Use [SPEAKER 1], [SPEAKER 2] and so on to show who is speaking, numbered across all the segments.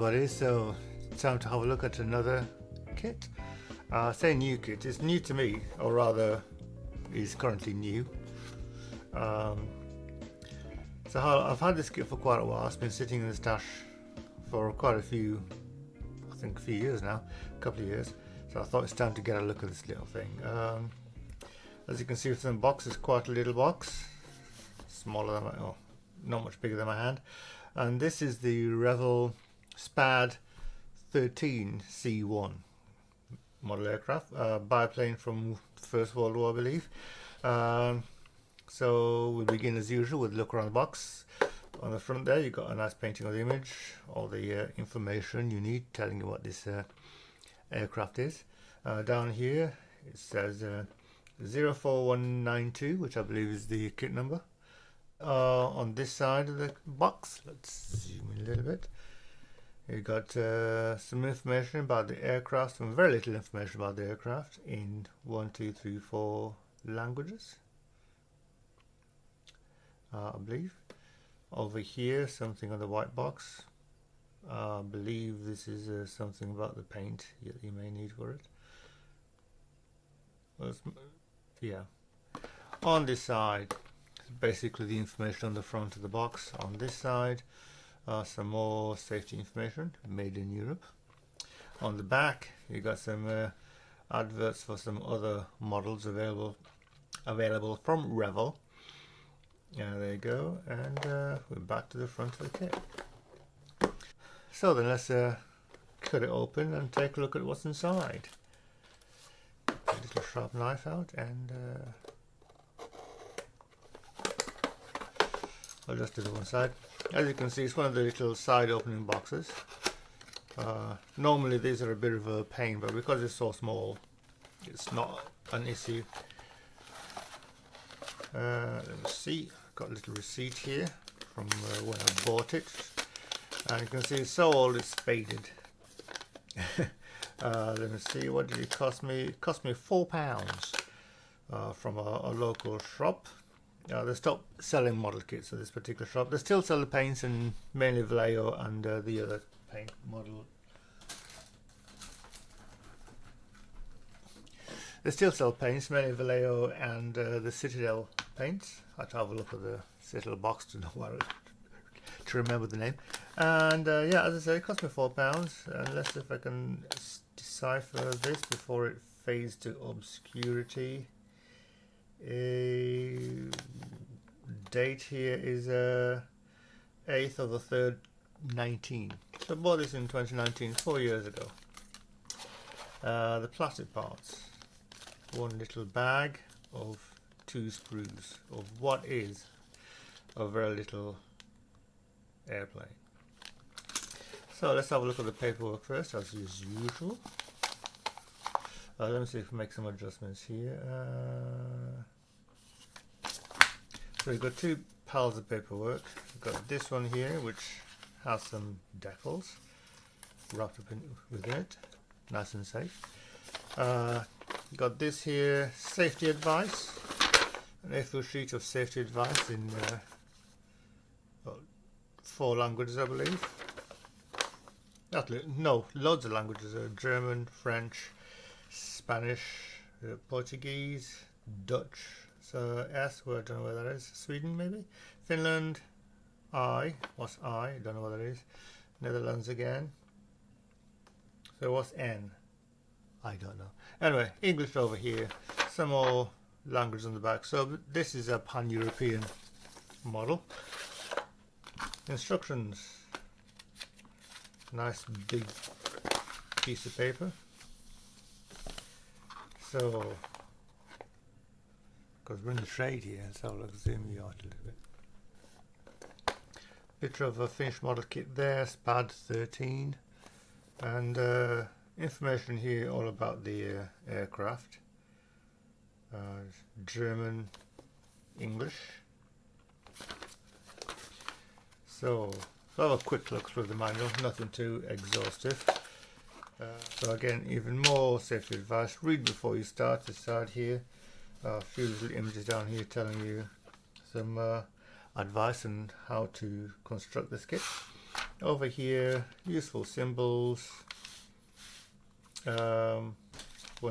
[SPEAKER 1] everybody, so it's time to have a look at another kit. Say new kit, it's new to me, or rather is currently new. So I've had this kit for quite a while. It's been sitting in the stash for quite a few, I think a few years now, a couple of years. So I thought it's time to get a look at this little thing. As you can see from the box, it's quite a little box, smaller than my, not much bigger than my hand. And this is the Revell SPAD XIII C-1 model aircraft, biplane from the First World War, I believe. So we'll begin as usual with a look around the box. On the front there, you've got a nice painting of the image, all the information you need telling you what this aircraft is. Down here it says 04192, which I believe is the kit number. On this side of the box, let's zoom in a little bit. You've got some information about the aircraft, some very little information about the aircraft in 1, 2, 3, 4 languages, I believe. Over here, something on the white box. I believe this is something about the paint that you may need for it. Well, yeah. On this side, basically the information on the front of the box. On this side, some more safety information, made in Europe. On the back, you got some adverts for some other models available from Revell. Yeah, there you go, and we're back to the front of the kit. So then let's cut it open and take a look at what's inside. A little sharp knife out, and I'll just do the one side. As you can see, it's one of the little side opening boxes. Normally these are a bit of a pain, but because it's so small, it's not an issue. Let me see, got a little receipt here from when I bought it, and you can see it's so old it's faded. Let me see, what did it cost me? It cost me £4 from a local shop. They stopped selling model kits at this particular shop. They still sell the paints, and mainly Vallejo and the other paint model. They still sell paints, mainly Vallejo and the Citadel paints. I have to have a look at the Citadel box to know what to remember the name. And yeah, as I say, it cost me £4. And let's see if I can decipher this before it fades to obscurity. Date here is 8th of the 3rd, 19. So I bought this in 2019, 4 years ago. The plastic parts. One little bag of 2 screws of what is a very little airplane. So let's have a look at the paperwork first, as usual. Let me see if we make some adjustments here. So we've got 2 piles of paperwork. We've got this one here, which has some decals wrapped up within it, nice and safe. Got this here, safety advice, an A4 sheet of safety advice in 4 languages, I believe. No, loads of languages: German, French, Spanish, Portuguese, Dutch. So S, well, I don't know where that is. Sweden, maybe. Finland. I. What's I? Don't know what that is. Netherlands again. So what's N? I don't know. Anyway, English over here. Some more language on the back. So this is a pan-European model. Instructions. Nice big piece of paper. So, because we're in the shade here, let's have a look, zoom you out a little bit. Picture of a finished model kit there, SPAD 13, and information here all about the aircraft. German, English. So have a quick look through the manual, nothing too exhaustive. So again, even more safety advice. Read before you start. This side here, a few little images down here telling you some advice on how to construct this kit. Over here, useful symbols. One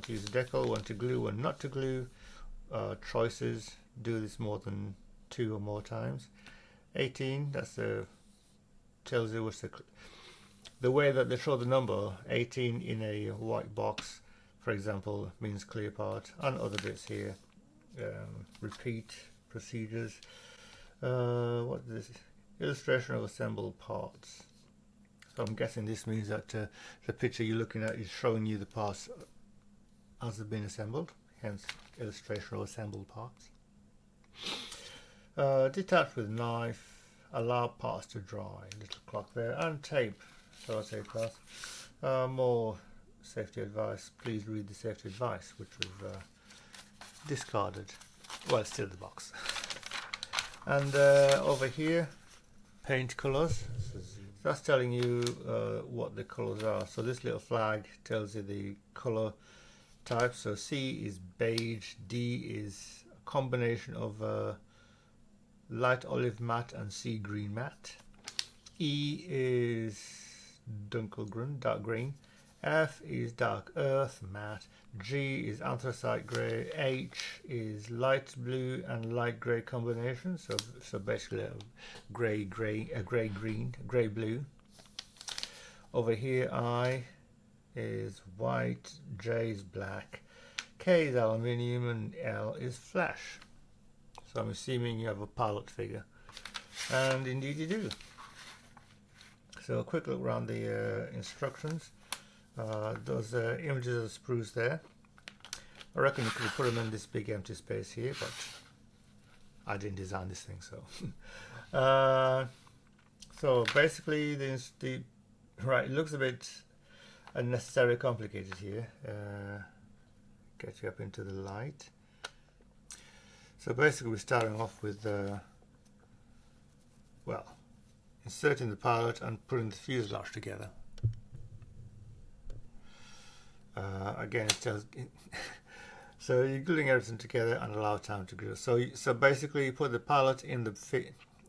[SPEAKER 1] to use a decal, one to glue, one not to glue. Choices, do this more than 2 or more times. 18, that's tells you what's the way that they show the number 18 in a white box, for example, means clear part, and other bits here. Repeat procedures. What is this? Illustration of assembled parts. So I'm guessing this means that the picture you're looking at is showing you the parts as they've been assembled, hence illustration of assembled parts. Detach with knife, allow parts to dry, little clock there, and tape, so I say class. More safety advice, please read the safety advice, which we've discarded. Well, it's still in the box. And over here, paint colors. That's telling you what the colors are. So this little flag tells you the color type. So C is beige, D is a combination of light olive matte and sea green matte. E is dunkelgrün, dark green. F is dark earth, matte. G is anthracite grey. H is light blue and light grey combination. So basically a grey green, grey blue. Over here, I is white. J is black. K is aluminium, and L is flash. So I'm assuming you have a pilot figure, and indeed you do. So a quick look around the instructions. Those images of the sprues there. I reckon you could put them in this big empty space here, but I didn't design this thing, so. So basically, right, it looks a bit unnecessarily complicated here. Get you up into the light. So basically, we're starting off with, well, inserting the pilot and putting the fuselage together. Again, it tells. So you're gluing everything together and allow time to glue. So basically, you put the pilot in the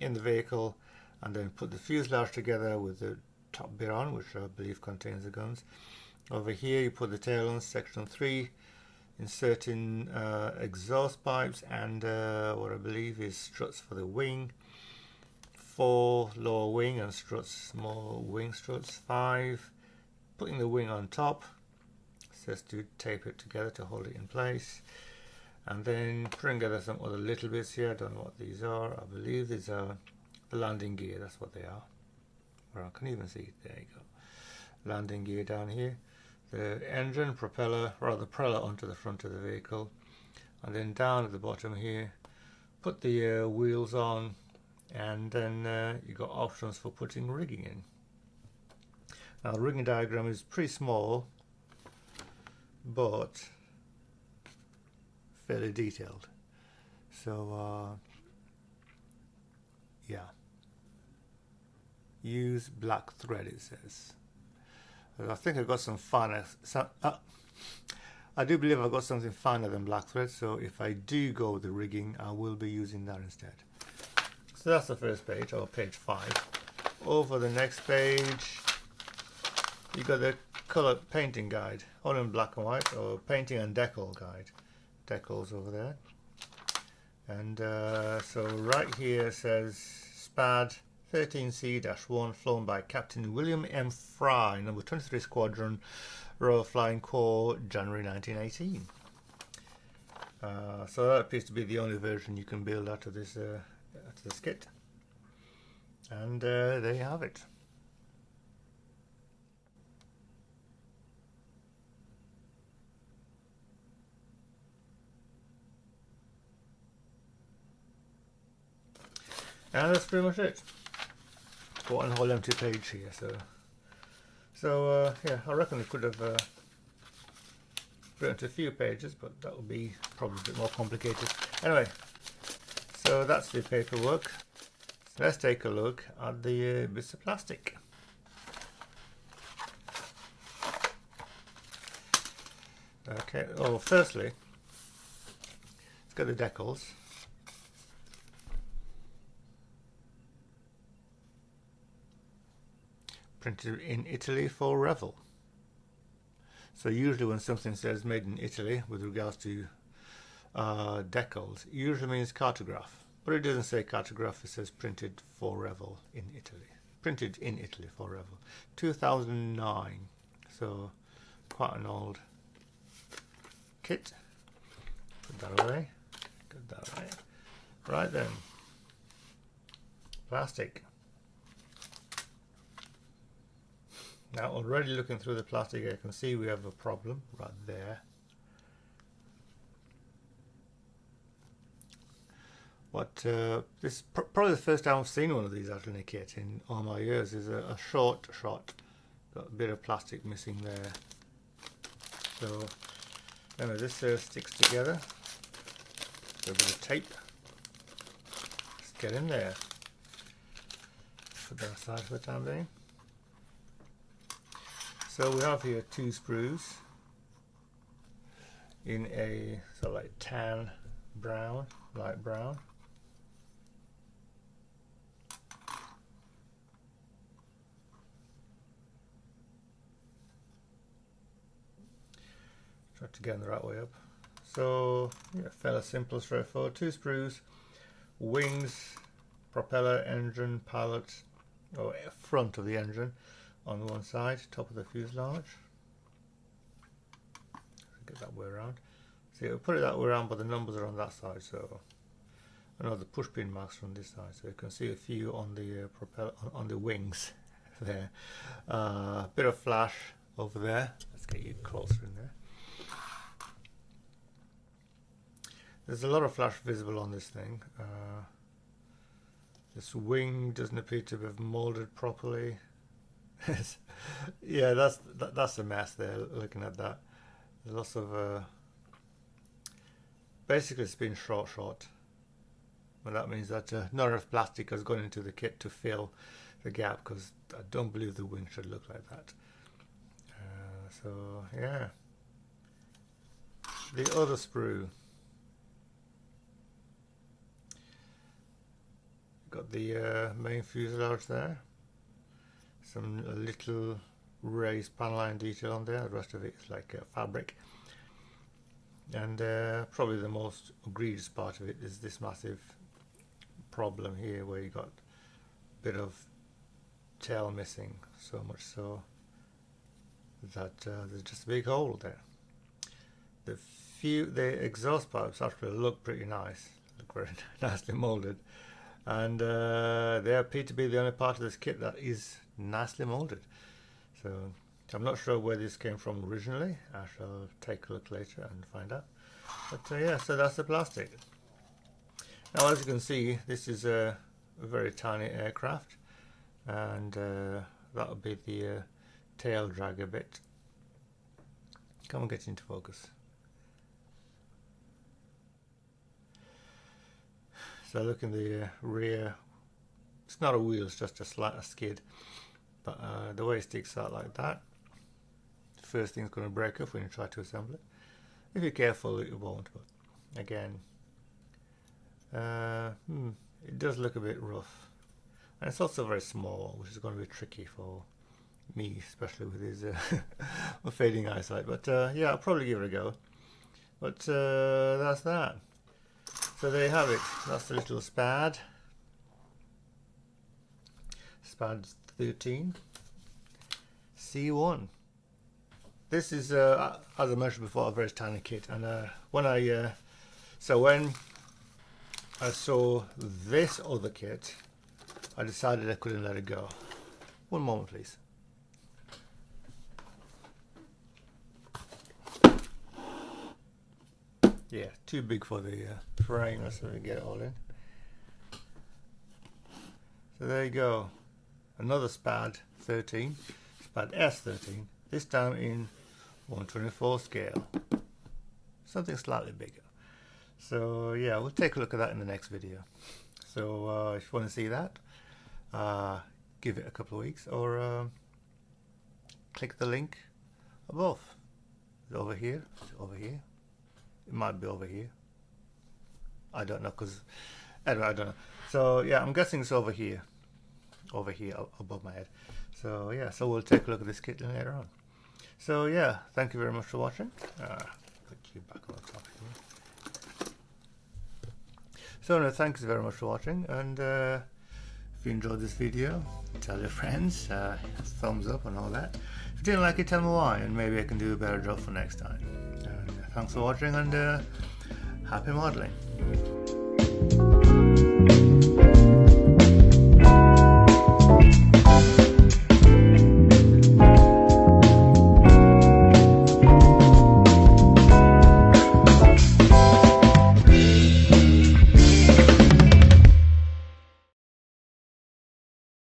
[SPEAKER 1] vehicle, and then put the fuselage together with the top bit on, which I believe contains the guns. Over here, you put the tail on, section 3, inserting exhaust pipes and what I believe is struts for the wing. 4 lower wing and struts, small wing struts. 5 putting the wing on top. Says to tape it together to hold it in place, and then putting together some other little bits here. I don't know what these are. I believe these are the landing gear. That's what they are. Well, I can even see it. There you go. Landing gear down here. The engine, propeller, rather the propeller onto the front of the vehicle, and then down at the bottom here, put the wheels on, and then you got options for putting rigging in. Now the rigging diagram is pretty small, but fairly detailed. So yeah, use black thread, it says. I think I've got some finer, I do believe I've got something finer than black thread, so if I do go with the rigging, I will be using that instead. So that's the first page, or page 5. Over the next page, you got the color painting guide, all in black and white, or painting and decal guide. Decals over there. And so right here says SPAD 13C-1, flown by Captain William M. Fry, number 23 Squadron, Royal Flying Corps, January 1918. So that appears to be the only version you can build out of this kit. And there you have it. And that's pretty much it. Got a whole empty page here, so yeah, I reckon we could have put it into a few pages, but that would be probably a bit more complicated. Anyway, so that's the paperwork. So let's take a look at the bits of plastic. Okay. Oh, firstly, let's get the decals. printed in Italy for Revell. So usually when something says made in Italy with regards to decals, it usually means cartograph, but it doesn't say cartograph, it says printed for Revell in Italy. Printed in Italy for Revell. 2009, so quite an old kit. Put that away. Put that away. Right then. Plastic. Now already looking through the plastic, I can see we have a problem right there. What this is probably the first time I've seen one of these actually in a kit in all my years. Is a short shot, got a bit of plastic missing there. So anyway, this sticks together. A bit of tape. Let's get in there. Put that aside for the time being. So we have here 2 screws in a sort of like tan brown, light brown. Try to get them the right way up. So yeah, fairly simple, straightforward. 2 screws, wings, propeller, engine, pilot, or front of the engine on one side, top of the fuselage. Get that way around. See, we'll put it that way around, but the numbers are on that side. So I know the push pin marks from this side, so you can see a few on the propeller, on the wings there. Bit of flash over there. Let's get you closer in there. There's a lot of flash visible on this thing. This wing doesn't appear to have molded properly. Yeah, that's a mess there. Looking at that, there's lots of basically it's been short. Well, that means that not enough plastic has gone into the kit to fill the gap, because I don't believe the wing should look like that. So yeah, the other sprue. Got the main fuselage there. Some little raised panel line detail on there. The rest of it is like fabric. And probably the most egregious part of it is this massive problem here, where you got a bit of tail missing, so much so that there's just a big hole there. The exhaust pipes actually look pretty nice, look very nicely molded, and they appear to be the only part of this kit that is nicely molded. So I'm not sure where this came from originally. I shall take a look later and find out. But yeah, so that's the plastic. Now, as you can see, this is a very tiny aircraft, and that'll be the tail dragger bit. Come on, get into focus. So look in the rear. It's not a wheel, it's just a skid. But the way it sticks out like that, the first thing's going to break off when you try to assemble it. If you're careful, it won't. But again, it does look a bit rough, and it's also very small, which is going to be tricky for me, especially with his fading eyesight. But yeah, I'll probably give it a go. But that's that. So there you have it. That's the little SPAD. SPAD 13 C-1. This is, as I mentioned before, a very tiny kit. And when I saw this other kit, I decided I couldn't let it go. One moment, please. Yeah, too big for the frame. Let's see if we can get it all in. So there you go. Another SPAD 13, SPAD S13, this time in 1/24 scale. Something slightly bigger. So yeah, we'll take a look at that in the next video. So if you want to see that, give it a couple of weeks, or click the link above. It's over here. It's over here. It might be over here. I don't know, because anyway, I don't know. So yeah, I'm guessing it's over here above my head. So yeah, so we'll take a look at this kit later on. So yeah, thank you very much for watching. Put you back on the top here. So no, thanks very much for watching, and if you enjoyed this video, tell your friends, thumbs up and all that. If you didn't like it, tell me why, and maybe I can do a better job for next time. And thanks for watching, and happy modeling.